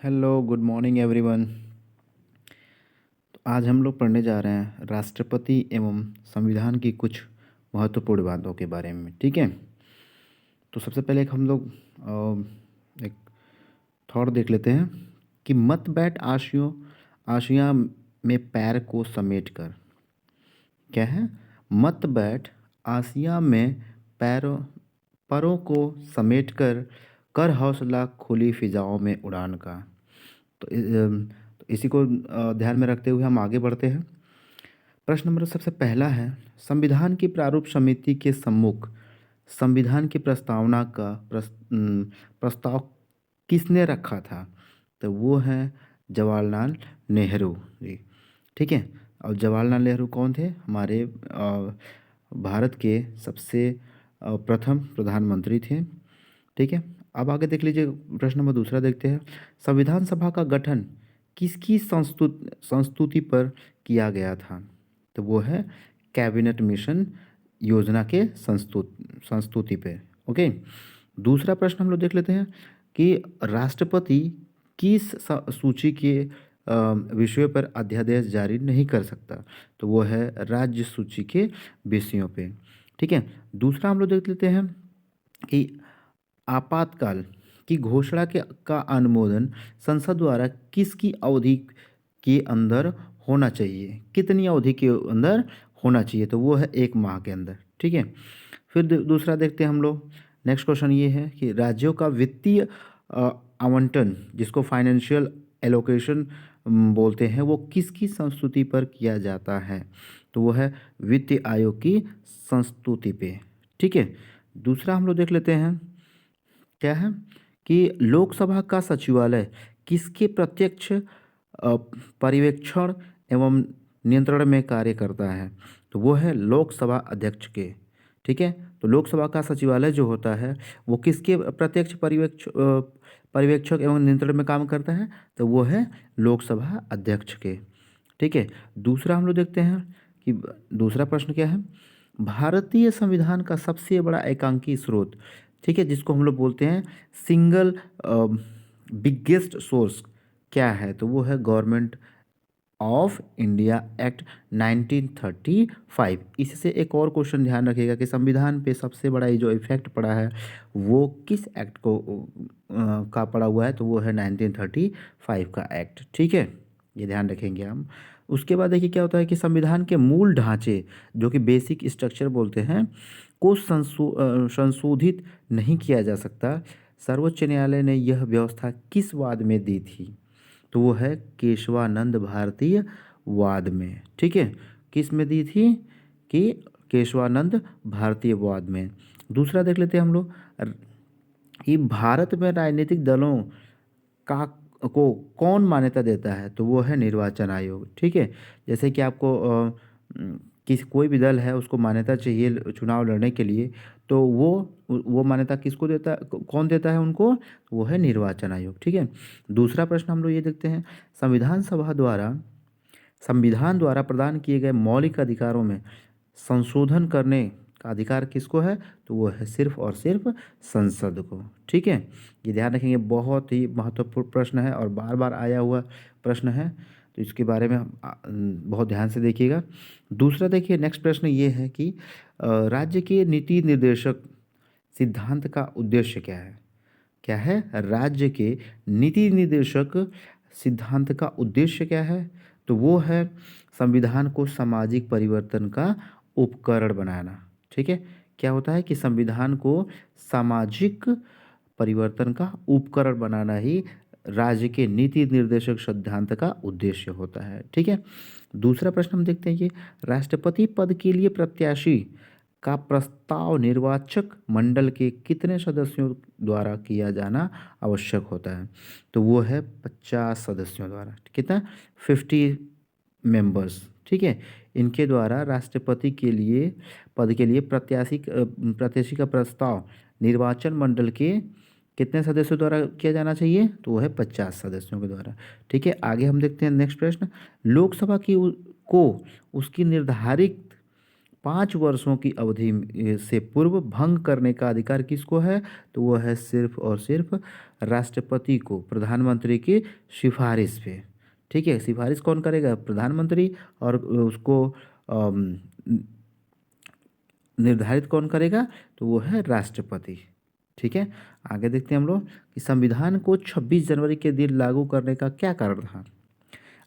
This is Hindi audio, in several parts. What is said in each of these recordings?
Hello good morning everyone. तो आज हम लोग पढ़ने जा रहे हैं राष्ट्रपति एवं संविधान की कुछ महत्वपूर्ण बातों के बारे में। ठीक है, तो सबसे पहले हम लोग एक थॉट देख लेते हैं कि मत बैठ आशियाँ में पैर को समेट कर। क्या है? मत बैठ आसिया में पैरों परों को समेट कर हौसला खुली फिजाओं में उड़ान का। तो इसी को ध्यान में रखते हुए हम आगे बढ़ते हैं। प्रश्न नंबर सबसे पहला है, संविधान की प्रारूप समिति के सम्मुख संविधान की प्रस्तावना का प्रस्ताव किसने रखा था? तो वो है जवाहरलाल नेहरू जी। ठीक है, और जवाहरलाल नेहरू कौन थे? हमारे भारत के सबसे प्रथम प्रधानमंत्री थे। ठीक है, अब आगे देख लीजिए, प्रश्न नंबर दूसरा देखते हैं। संविधान सभा का गठन किसकी संस्तुति पर किया गया था? तो वो है कैबिनेट मिशन योजना के संस्तुति पे। ओके, दूसरा प्रश्न हम लोग देख लेते हैं कि राष्ट्रपति किस सूची के विषयों पर अध्यादेश जारी नहीं कर सकता? तो वो है राज्य सूची के विषयों पे। ठीक है, दूसरा हम लोग देख लेते हैं कि आपातकाल की घोषणा के का अनुमोदन संसद द्वारा किसकी अवधि के अंदर होना चाहिए? कितनी अवधि के अंदर होना चाहिए? तो वो है 1 माह के अंदर। ठीक है, फिर दूसरा देखते हैं हम लोग। नेक्स्ट क्वेश्चन ये है कि राज्यों का वित्तीय आवंटन, जिसको फाइनेंशियल एलोकेशन बोलते हैं, वो किसकी संस्तुति पर किया जाता है? तो वो है वित्त आयोग की संस्तुति पे। ठीक है, दूसरा हम लोग देख लेते हैं क्या है कि लोकसभा का सचिवालय किसके प्रत्यक्ष पर्यवेक्षण एवं नियंत्रण में कार्य करता है? तो वो है लोकसभा अध्यक्ष के। ठीक है, तो लोकसभा का सचिवालय जो होता है वो किसके प्रत्यक्ष पर्यवेक्षक एवं नियंत्रण में काम करता है? तो वो है लोकसभा अध्यक्ष के। ठीक है, दूसरा हम लोग देखते हैं कि दूसरा प्रश्न क्या है। भारतीय संविधान का सबसे बड़ा एकांकी स्रोत, ठीक है, जिसको हम लोग बोलते हैं सिंगल बिगेस्ट सोर्स, क्या है? तो वो है गवर्नमेंट ऑफ इंडिया एक्ट 1935। इससे एक और क्वेश्चन ध्यान रखिएगा कि संविधान पे सबसे बड़ा ये जो इफेक्ट पड़ा है वो किस एक्ट को का पड़ा हुआ है? तो वो है 1935 का एक्ट। ठीक है, ये ध्यान रखेंगे हम। उसके बाद देखिए क्या होता है कि संविधान के मूल ढांचे, जो कि बेसिक स्ट्रक्चर बोलते हैं, को संशोधित नहीं किया जा सकता। सर्वोच्च न्यायालय ने यह व्यवस्था किस वाद में दी थी? तो वो है केशवानंद भारतीय वाद में। ठीक है, किस में दी थी? कि केशवानंद भारतीय वाद में। दूसरा देख लेते हैं हम लोग कि भारत में राजनीतिक दलों का को कौन मान्यता देता है? तो वो है निर्वाचन आयोग। ठीक है, जैसे कि आपको कोई भी दल है उसको मान्यता चाहिए चुनाव लड़ने के लिए, तो वो मान्यता किसको देता है? कौन देता है उनको? वो है निर्वाचन आयोग। ठीक है, दूसरा प्रश्न हम लोग ये देखते हैं, संविधान द्वारा प्रदान किए गए मौलिक अधिकारों में संशोधन करने का अधिकार किसको है? तो वो है सिर्फ और सिर्फ संसद को। ठीक है, ये ध्यान रखेंगे, बहुत ही महत्वपूर्ण प्रश्न है और बार बार आया हुआ प्रश्न है, तो इसके बारे में बहुत ध्यान से देखिएगा। दूसरा देखिए, नेक्स्ट प्रश्न ये है कि राज्य के नीति निर्देशक सिद्धांत का उद्देश्य क्या है? क्या है? राज्य के नीति निर्देशक सिद्धांत का उद्देश्य क्या है? तो वो है संविधान को सामाजिक परिवर्तन का उपकरण बनाना। ठीक है, क्या होता है कि संविधान को सामाजिक परिवर्तन का उपकरण बनाना ही राज्य के नीति निर्देशक सिद्धांत का उद्देश्य होता है। ठीक है, दूसरा प्रश्न हम देखते हैं कि राष्ट्रपति पद के लिए प्रत्याशी का प्रस्ताव निर्वाचक मंडल के कितने सदस्यों द्वारा किया जाना आवश्यक होता है? तो वो है 50 सदस्यों द्वारा। कितना? 50 मेंबर्स। ठीक है, इनके द्वारा राष्ट्रपति के लिए पद के लिए प्रत्याशी का प्रस्ताव निर्वाचन मंडल के कितने सदस्यों द्वारा किया जाना चाहिए? तो वो है 50 सदस्यों के द्वारा। ठीक है, आगे हम देखते हैं नेक्स्ट प्रश्न। लोकसभा को उसकी निर्धारित 5 वर्षों की अवधि से पूर्व भंग करने का अधिकार किसको है? तो वो है सिर्फ और सिर्फ राष्ट्रपति को, प्रधानमंत्री की सिफारिश पे। ठीक है, सिफारिश कौन करेगा? प्रधानमंत्री। और उसको अम, निर्धारित कौन करेगा? तो वो है राष्ट्रपति। ठीक है, आगे देखते हैं हम लोग कि संविधान को 26 जनवरी के दिन लागू करने का क्या कारण था।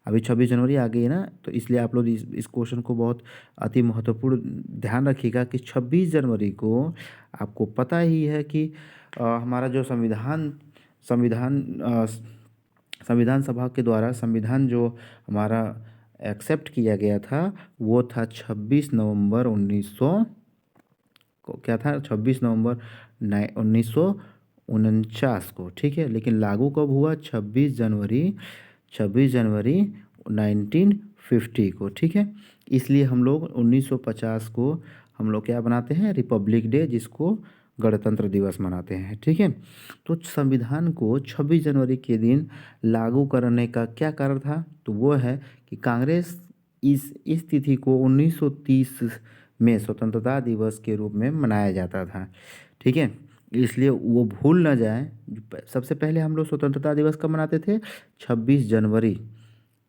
अभी 26 जनवरी आ गई है ना, तो इसलिए आप लोग इस क्वेश्चन को बहुत अति महत्वपूर्ण ध्यान रखिएगा कि 26 जनवरी को आपको पता ही है कि हमारा जो संविधान संविधान सभा के द्वारा संविधान जो हमारा एक्सेप्ट किया गया था वो था 26 नवंबर 1900 को, क्या था, 26 नवंबर 1949 को। ठीक है, लेकिन लागू कब हुआ? 26 जनवरी 1950 को। ठीक है, इसलिए हम लोग 1950 को हम लोग क्या बनाते हैं? रिपब्लिक डे, जिसको गणतंत्र दिवस मनाते हैं। ठीक है, तो संविधान को 26 जनवरी के दिन लागू करने का क्या कारण था? तो वो है कि कांग्रेस इस तिथि को 1930 में स्वतंत्रता दिवस के रूप में मनाया जाता था। ठीक है, इसलिए वो भूल ना जाए। सबसे पहले हम लोग स्वतंत्रता दिवस कब मनाते थे? 26 जनवरी।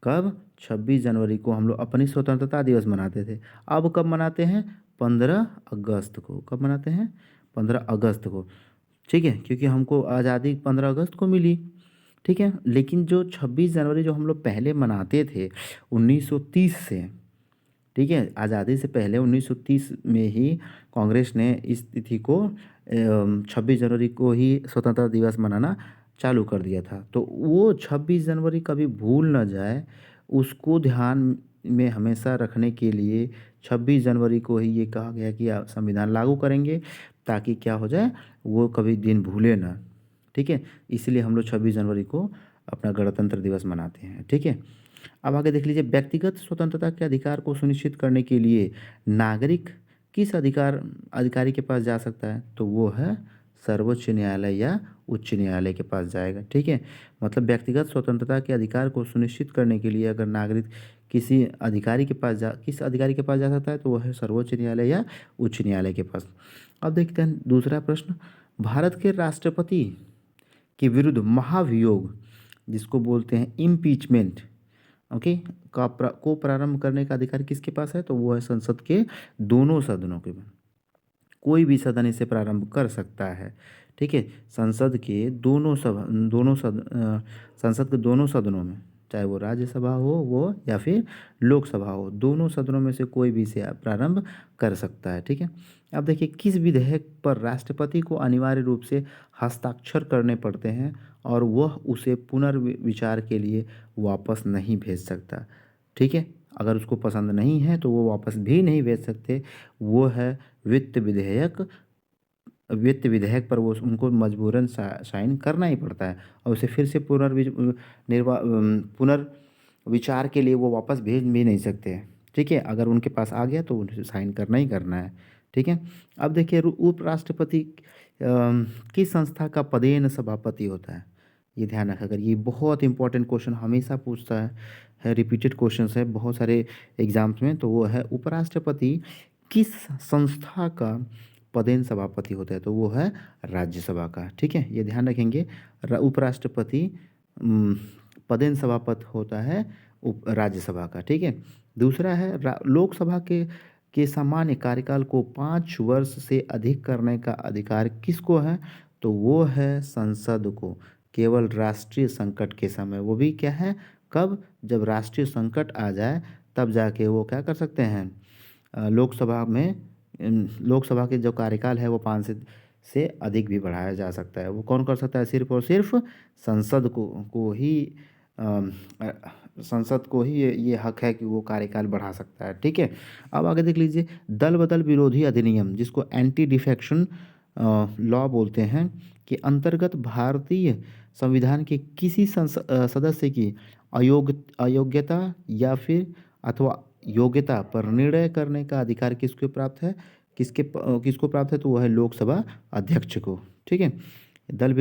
कब? 26 जनवरी को हम लोग अपनी स्वतंत्रता दिवस मनाते थे। अब कब मनाते हैं? 15 अगस्त को। कब मनाते हैं? 15 अगस्त को। ठीक है, क्योंकि हमको आज़ादी 15 अगस्त को मिली। ठीक है, लेकिन जो 26 जनवरी जो हम लोग पहले मनाते थे 1930 से, ठीक है, आज़ादी से पहले 1930 में ही कांग्रेस ने इस तिथि को 26 जनवरी को ही स्वतंत्रता दिवस मनाना चालू कर दिया था। तो वो 26 जनवरी कभी भूल ना जाए, उसको ध्यान में हमेशा रखने के लिए 26 जनवरी को ही ये कहा गया कि आप संविधान लागू करेंगे, ताकि क्या हो जाए, वो कभी दिन भूले ना। ठीक है, इसलिए हम लोग 26 जनवरी को अपना गणतंत्र दिवस मनाते हैं। ठीक है, अब आगे देख लीजिए, व्यक्तिगत स्वतंत्रता के अधिकार को सुनिश्चित करने के लिए नागरिक किस अधिकारी के पास जा सकता है? तो वो है सर्वोच्च न्यायालय या उच्च न्यायालय के पास जाएगा। ठीक है, मतलब व्यक्तिगत स्वतंत्रता के अधिकार को सुनिश्चित करने के लिए अगर नागरिक किस अधिकारी के पास जा सकता है? तो वो है सर्वोच्च न्यायालय या उच्च न्यायालय के पास। अब देखते हैं दूसरा प्रश्न, भारत के राष्ट्रपति के विरुद्ध महाभियोग, जिसको बोलते हैं इम्पीचमेंट, ओके, को प्रारंभ करने का अधिकार किसके पास है? तो वो है संसद के दोनों सदनों के। कोई भी सदन इसे प्रारंभ कर सकता है। ठीक है, संसद के दोनों सदनों में, चाहे वो राज्यसभा हो वो या फिर लोकसभा हो, दोनों सदनों में से कोई भी इसे प्रारंभ कर सकता है। ठीक है, अब देखिए, किस विधेयक पर राष्ट्रपति को अनिवार्य रूप से हस्ताक्षर करने पड़ते हैं और वह उसे पुनर्विचार के लिए वापस नहीं भेज सकता? ठीक है, अगर उसको पसंद नहीं है तो वो वापस भी नहीं भेज सकते। वो है वित्त विधेयक पर वो उनको मजबूरन साइन करना ही पड़ता है, और उसे फिर से पुनर्विचार के लिए वो वापस भेज भी नहीं सकते। ठीक है, अगर उनके पास आ गया तो उन्हें साइन करना ही करना है। ठीक है, अब देखिए, उपराष्ट्रपति किस संस्था का पदेन सभापति होता है? ये ध्यान रखा अगर, ये बहुत इंपॉर्टेंट क्वेश्चन हमेशा पूछता है रिपीटेड क्वेश्चन है बहुत सारे एग्जाम्स में। तो वो है उपराष्ट्रपति किस संस्था का पदेन सभापति होता है? तो वो है राज्यसभा का। ठीक है, ये ध्यान रखेंगे, उपराष्ट्रपति पदेन सभापति होता है राज्यसभा का। ठीक है, दूसरा है लोकसभा के सामान्य कार्यकाल को 5 वर्ष से अधिक करने का अधिकार किसको है? तो वो है संसद को, केवल राष्ट्रीय संकट के समय। वो भी क्या है, कब? जब राष्ट्रीय संकट आ जाए तब जाके वो क्या कर सकते हैं, लोकसभा के जो कार्यकाल है वो 5 से अधिक भी बढ़ाया जा सकता है। वो कौन कर सकता है? सिर्फ और सिर्फ संसद को ही ये हक है कि वो कार्यकाल बढ़ा सकता है। ठीक है, अब आगे देख लीजिए, दल बदल विरोधी अधिनियम, जिसको एंटी डिफेक्शन लॉ बोलते हैं, के अंतर्गत भारतीय संविधान के किसी सदस्य की अयोग्यता या फिर अथवा योग्यता पर निर्णय करने का अधिकार किसको प्राप्त है? किसको प्राप्त है? तो वह है लोकसभा अध्यक्ष को। ठीक है, दल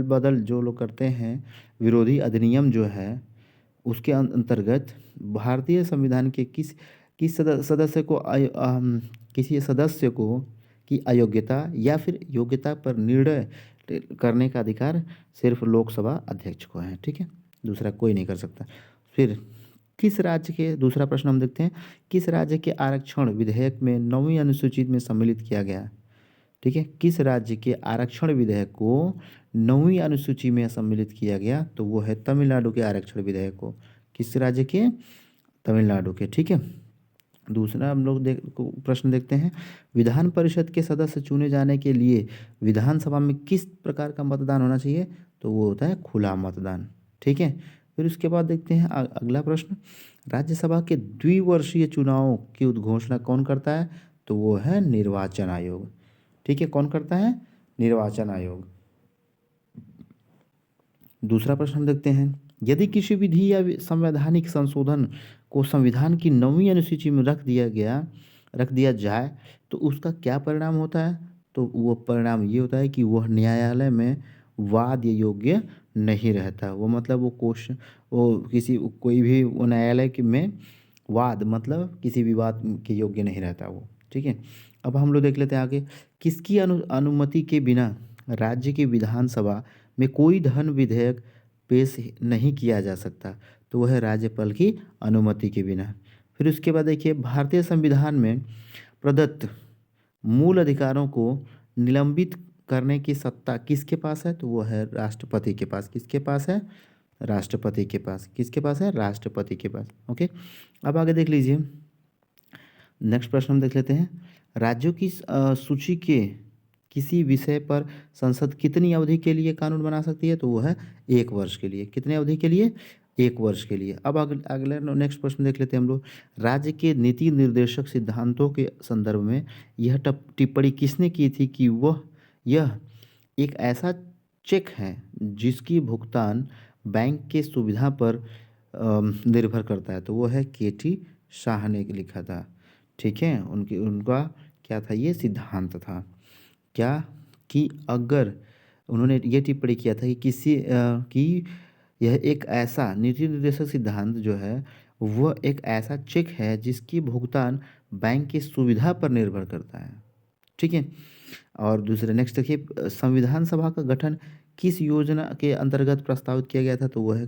बदल जो लोग करते हैं, विरोधी अधिनियम जो है, उसके अंतर्गत भारतीय संविधान के किसी सदस्य को की अयोग्यता या फिर योग्यता पर निर्णय करने का अधिकार सिर्फ लोकसभा अध्यक्ष को है, ठीक है, दूसरा कोई नहीं कर सकता। फिर किस राज्य के, दूसरा प्रश्न हम देखते हैं, किस राज्य के आरक्षण विधेयक में 9वीं अनुसूची में सम्मिलित किया गया? ठीक है, किस राज्य के आरक्षण विधेयक को 9वीं अनुसूची में सम्मिलित किया गया? तो वो है तमिलनाडु के आरक्षण विधेयक को। किस राज्य के? तमिलनाडु के, ठीक है। दूसरा हम लोग प्रश्न देखते हैं, विधान परिषद के सदस्य चुने जाने के लिए विधानसभा में किस प्रकार का मतदान होना चाहिए? तो वो होता है खुला मतदान, ठीक है। फिर उसके बाद देखते हैं अगला प्रश्न, राज्यसभा के द्विवर्षीय चुनाव की उद्घोषणा कौन करता है? तो वो है निर्वाचन आयोग, ठीक है। कौन करता है? निर्वाचन आयोग। दूसरा प्रश्न हम देखते हैं, यदि किसी विधि या संवैधानिक संशोधन को संविधान की 9वीं अनुसूची में रख दिया जाए तो उसका क्या परिणाम होता है? तो वो परिणाम ये होता है कि वह न्यायालय में वाद योग्य नहीं रहता। वो मतलब कोई भी वो न्यायालय में वाद मतलब किसी विवाद के योग्य नहीं रहता वो, ठीक है। अब हम लोग देख लेते हैं आगे, किसकी अनुमति के बिना राज्य की विधानसभा में कोई धन विधेयक पेश नहीं किया जा सकता? तो वह है राज्यपाल की अनुमति के बिना। फिर उसके बाद देखिए, भारतीय संविधान में प्रदत्त मूल अधिकारों को निलंबित करने की सत्ता किसके पास है? तो वो है राष्ट्रपति के पास। किसके पास है? राष्ट्रपति के पास। किसके पास है? राष्ट्रपति के पास, ओके। अब आगे देख लीजिए, नेक्स्ट प्रश्न हम देख लेते हैं, राज्यों की सूची के किसी विषय पर संसद कितनी अवधि के लिए कानून बना सकती है? तो वो है 1 वर्ष के लिए। कितने अवधि के लिए? 1 वर्ष के लिए। अब अगले नेक्स्ट प्रश्न देख लेते हैं हम लोग, राज्य के नीति निर्देशक सिद्धांतों के संदर्भ में यह टिप्पणी किसने की थी कि यह एक ऐसा चेक है जिसकी भुगतान बैंक के सुविधा पर निर्भर करता है? तो वो है के.टी. शाह ने लिखा था, ठीक है। उनका क्या था? ये सिद्धांत था क्या, कि अगर उन्होंने ये टिप्पणी किया था कि यह एक ऐसा नीति निर्देशक सिद्धांत जो है वह एक ऐसा चेक है जिसकी भुगतान बैंक की सुविधा पर निर्भर करता है, ठीक है। और दूसरे नेक्स्ट देखिए, संविधान सभा का गठन किस योजना के अंतर्गत प्रस्तावित किया गया था? तो वह है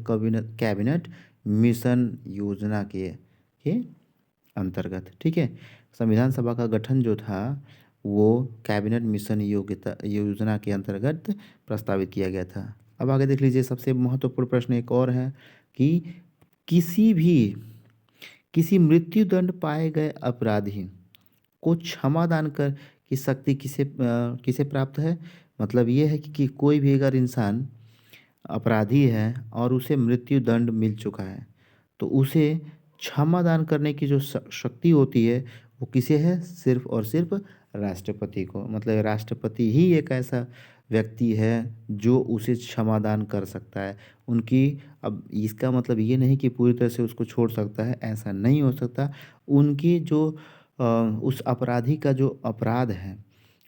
कैबिनेट मिशन योजना के अंतर्गत, ठीक है। संविधान सभा का गठन जो था वो कैबिनेट मिशन योजना के अंतर्गत प्रस्तावित किया गया था। अब आगे देख लीजिए, सबसे महत्वपूर्ण प्रश्न एक और है कि किसी मृत्युदंड पाए गए अपराधी को क्षमा दान कर की शक्ति किसे प्राप्त है? मतलब ये है कि कोई भी अगर इंसान अपराधी है और उसे मृत्यु दंड मिल चुका है तो उसे क्षमा दान करने की जो शक्ति होती है वो किसे है? सिर्फ और सिर्फ राष्ट्रपति को। मतलब राष्ट्रपति ही एक ऐसा व्यक्ति है जो उसे क्षमादान कर सकता है। अब इसका मतलब ये नहीं कि पूरी तरह से उसको छोड़ सकता है, ऐसा नहीं हो सकता। उनकी जो उस अपराधी का जो अपराध है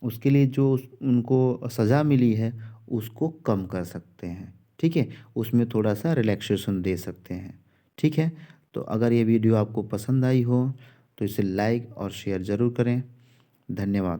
उसके लिए जो उनको सज़ा मिली है उसको कम कर सकते हैं, ठीक है। उसमें थोड़ा सा रिलैक्सेशन दे सकते हैं, ठीक है। तो अगर ये वीडियो आपको पसंद आई हो तो इसे लाइक और शेयर ज़रूर करें। धन्यवाद।